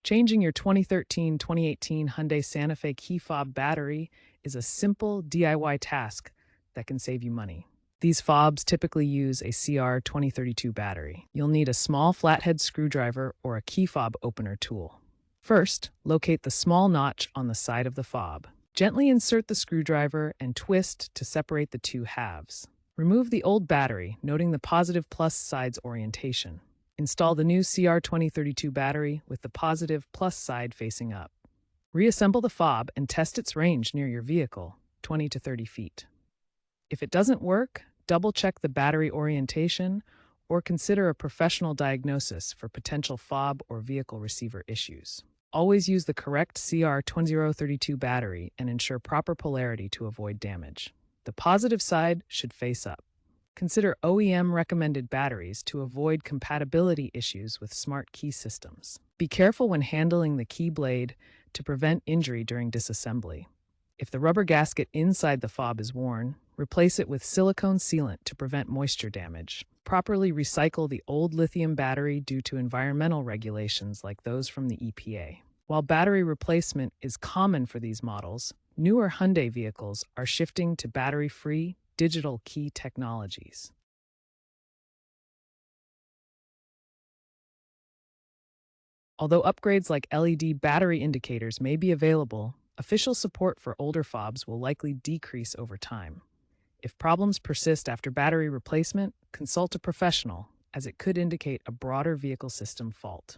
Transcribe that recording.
Changing your 2013-2018 Hyundai Santa Fe key fob battery is a simple DIY task that can save you money. These fobs typically use a CR2032 battery. You'll need a small flathead screwdriver or a key fob opener tool. First, locate the small notch on the side of the fob. Gently insert the screwdriver and twist to separate the two halves. Remove the old battery, noting the positive plus side's orientation. Install the new CR2032 battery with the positive plus side facing up. Reassemble the fob and test its range near your vehicle, 20 to 30 feet. If it doesn't work, double-check the battery orientation or consider a professional diagnosis for potential fob or vehicle receiver issues. Always use the correct CR2032 battery and ensure proper polarity to avoid damage. The positive side should face up. Consider OEM-recommended batteries to avoid compatibility issues with smart key systems. Be careful when handling the key blade to prevent injury during disassembly. If the rubber gasket inside the fob is worn, replace it with silicone sealant to prevent moisture damage. Properly recycle the old lithium battery due to environmental regulations like those from the EPA. While battery replacement is common for these models, newer Hyundai vehicles are shifting to battery-free digital key technologies. Although upgrades like LED battery indicators may be available, official support for older fobs will likely decrease over time. If problems persist after battery replacement, consult a professional, as it could indicate a broader vehicle system fault.